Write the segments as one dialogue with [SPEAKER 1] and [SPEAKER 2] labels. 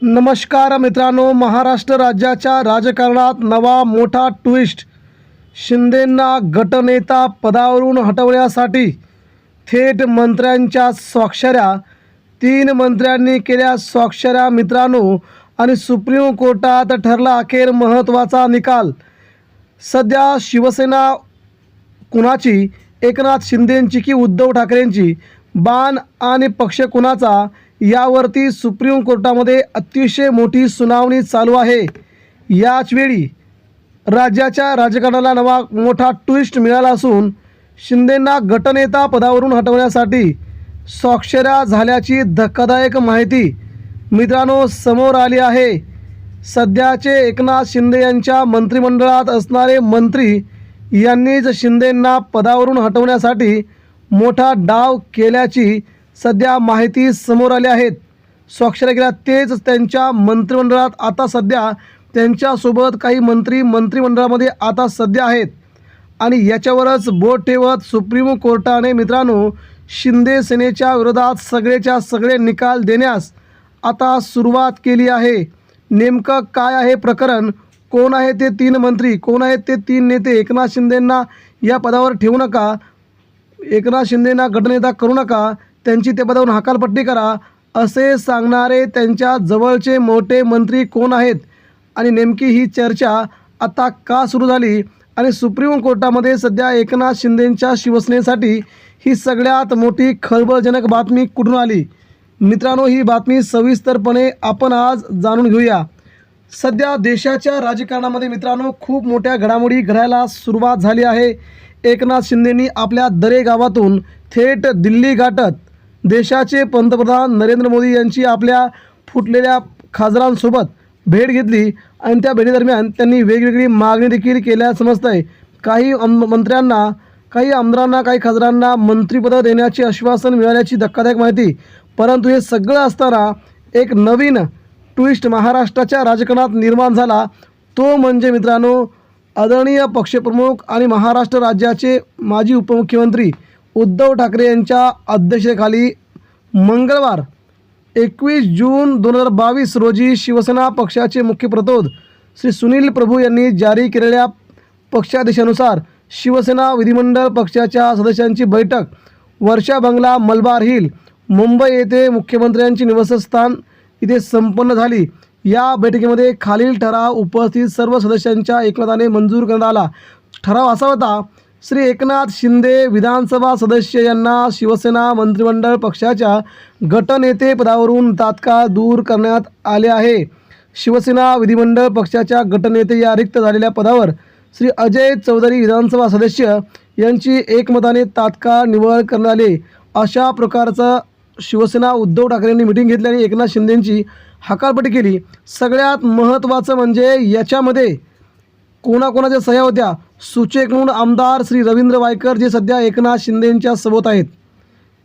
[SPEAKER 1] नमस्कार मित्रांनो, महाराष्ट्र राज्याच्या राजकारणात नवा मोठा ट्विस्ट. शिंदेंना गटनेता पदावरून हटवण्यासाठी थेट मंत्र्यांच्या स्वाक्षऱ्या. 3 मंत्र्यांनी केल्या स्वाक्षऱ्या मित्रांनो. आणि सुप्रीम कोर्टात ठरला अखेर महत्त्वाचा निकाल. सध्या शिवसेना कुणाची, एकनाथ शिंदेंची की उद्धव ठाकरेंची, बाण आणि पक्ष कुणाचा, यावरती सुप्रीम कोर्टामध्ये अतिशय मोठी सुनावणी चालू आहे. याच वेळी राज्याच्या राजकारणाला नवा मोठा ट्विस्ट मिळाला असून शिंदेंना गटनेता पदावरून हटवण्यासाठी स्वाक्षऱ्या झाल्याची धक्कादायक माहिती मित्रांनो समोर आली आहे. सध्याचे एकनाथ शिंदे यांच्या मंत्रिमंडळात असणारे मंत्री यांनीच शिंदेंना पदावरून हटवण्यासाठी मोठा डाव केल्याची सध्या माहिती समोर आली आहेत. स्वाक्षऱ्या केल्या तेच त्यांच्या मंत्रिमंडळात आता सध्या त्यांच्यासोबत काही मंत्री मंत्रिमंडळामध्ये आता सध्या आहेत. आणि याच्यावरच बोट ठेवत सुप्रीम कोर्टाने मित्रांनो शिंदे सेनेच्या विरोधात सगळेच्या सगळे निकाल देण्यास आता सुरुवात केली आहे. नेमकं काय आहे प्रकरण, कोण आहे ते 3 मंत्री, कोण आहेत ते 3 नेते, एकनाथ शिंदेंना या पदावर ठेवू नका, एकनाथ शिंदेंना गटनेता करू नका, त्यांची त्या पदावरून हकालपट्टी करा, असे सांगणारे त्यांच्या जवळचे मोठे मंत्री कोण आहेत आणि नेमकी ही चर्चा आता का सुरू झाली आणि सुप्रीम कोर्टामध्ये सध्या एकनाथ शिंदेंच्या शिवसेनेसाठी ही सगळ्यात मोठी खळबळजनक बातमी कुठून आली मित्रांनो, ही बातमी सविस्तरपणे आपण आज जाणून घेऊया. सध्या देशाच्या राजकारणामध्ये मित्रांनो खूप मोठ्या घडामोडी घडायला सुरुवात झाली आहे. एकनाथ शिंदेंनी आपल्या दरे गावातून थेट दिल्ली गाठत देशाचे पंतप्रधान नरेंद्र मोदी यांची आपल्या फुटलेल्या खासदारांसोबत भेट घेतली आणि त्या भेटीदरम्यान त्यांनी वेगवेगळी मागणी देखील केल्या समजतं आहे. काही मंत्र्यांना, काही आमदारांना, काही खासदारांना मंत्रिपदं देण्याचे आश्वासन मिळाल्याची धक्कादायक माहिती. परंतु हे सगळं असताना एक नवीन ट्विस्ट महाराष्ट्राच्या राजकारणात निर्माण झाला. तो म्हणजे मित्रांनो आदरणीय पक्षप्रमुख आणि महाराष्ट्र राज्याचे माजी उपमुख्यमंत्री उद्धव ठाकरे यांच्या अध्यक्षतेखाली मंगळवार 21 जून 2022 रोजी शिवसेना पक्षाचे मुख्य प्रतोद श्री सुनील प्रभू यांनी जारी केलेल्या पक्षादेशानुसार शिवसेना विधिमंडळ पक्षाच्या सदस्यांची बैठक वर्षा बंगला, मलबार हिल, मुंबई येथे मुख्यमंत्र्यांचे निवासस्थान इथे संपन्न झाली. या बैठकीमध्ये खालील ठराव उपस्थित सर्व सदस्यांच्या एकमताने मंजूर करण्यात आला. ठराव असा होता: श्री एकनाथ शिंदे विधानसभा सदस्य यांना शिवसेना मंत्रिमंडळ पक्षाच्या गटनेते पदावरून तात्काळ दूर करण्यात आले आहे. शिवसेना विधिमंडळ पक्षाच्या गटनेते या रिक्त झालेल्या पदावर श्री अजय चौधरी विधानसभा सदस्य यांची एकमताने तात्काळ निवड करण्यात आली. अशा प्रकारचं शिवसेना उद्धव ठाकरेंनी मिटिंग घेतली आणि एकनाथ शिंदेंची हकालपट्टी केली. सगळ्यात महत्त्वाचं म्हणजे याच्यामध्ये कोणाकोणाच्या सह्या होत्या. सूचक म्हणून आमदार श्री रवींद्र वायकर जे सध्या एकनाथ शिंदेंच्या सोबत आहेत,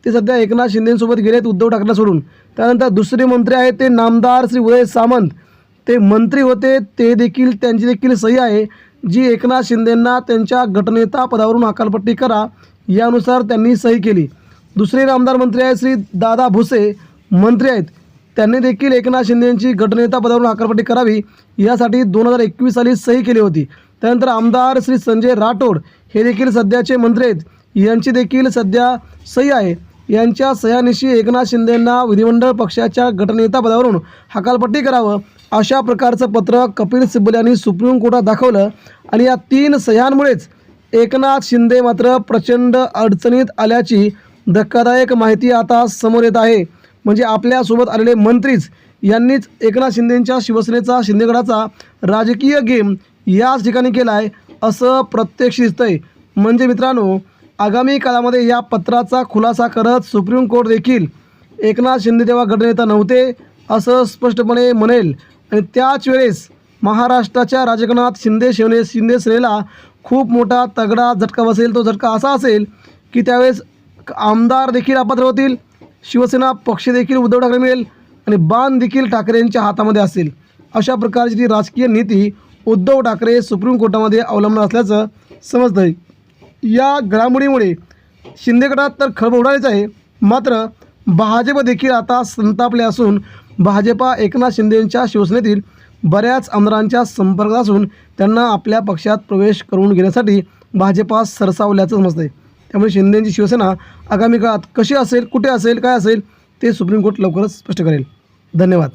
[SPEAKER 1] ते सध्या एकनाथ शिंदेंसोबत गेलेत उद्धव ठाकरेंना सोडून. त्यानंतर दुसरे मंत्री आहेत ते नामदार श्री उदय सामंत, ते मंत्री होते, ते देखील त्यांची देखील सही आहे जी एकनाथ शिंदेंना त्यांच्या गटनेता पदावरून हकालपट्टी करा यानुसार त्यांनी सही केली. दुसरे आमदार मंत्री आहेत श्री दादा भुसे, मंत्री आहेत, त्यांनी देखील एकनाथ शिंदेंची गटनेता पदावरून हकालपट्टी करावी यासाठी 2021 साली सही केली होती. त्यानंतर आमदार श्री संजय राठोड हे देखील सध्याचे मंत्री आहेत, यांची देखील सध्या सही आहे. यांच्या सह्यानिशी एकनाथ शिंदेंना विधिमंडळ पक्षाच्या गटनेता पदावरून हकालपट्टी करावं अशा प्रकारचं पत्र कपिल सिब्बल यांनी सुप्रीम कोर्टात दाखवलं. आणि या 3 सह्यांमुळेच एकनाथ शिंदे मात्र प्रचंड अडचणीत आल्याची धक्कादायक माहिती आता समोर येत आहे. म्हणजे आपल्यासोबत आलेले मंत्रीच यांनीच एकनाथ शिंदेंच्या शिवसेनेचा, शिंदेगडाचा राजकीय गेम याच ठिकाणी केला आहे असं प्रत्यक्ष दिसतंय. म्हणजे मित्रांनो आगामी काळामध्ये या पत्राचा खुलासा करत सुप्रीम कोर्ट देखील एकनाथ शिंदे तेव्हा गटनेता नव्हते असं स्पष्टपणे म्हणेल. आणि त्याच वेळेस महाराष्ट्राच्या राजकारणात शिंदे सेनेला खूप मोठा तगडा झटका बसेल. तो झटका असा असेल की त्यावेळेस आमदार देखील अपात्र होतील, शिवसेना पक्ष देखील उद्धव ठाकरे मिळेल आणि बाण देखील ठाकरेंच्या हातामध्ये असेल. अशा प्रकारची ती राजकीय नीती उद्धव ठाकरे सुप्रीम कोर्टामध्ये अवलंबणार असल्याचं समजतं आहे. या घडामोडीमुळे शिंदे गटात तर खळबळ उडालीच आहे, मात्र भाजप देखील आता संतापले असून भाजपा एकनाथ शिंदेंच्या शिवसेनेतील बऱ्याच आमदारांच्या संपर्कात असून त्यांना आपल्या पक्षात प्रवेश करून घेण्यासाठी भाजपा सरसावल्याचं समजते. त्यामुळे शिंदेंची शिवसेना आगामी काळात कशी असेल, कुठे असेल, काय असेल ते सुप्रीम कोर्ट लवकरच स्पष्ट करेल. धन्यवाद.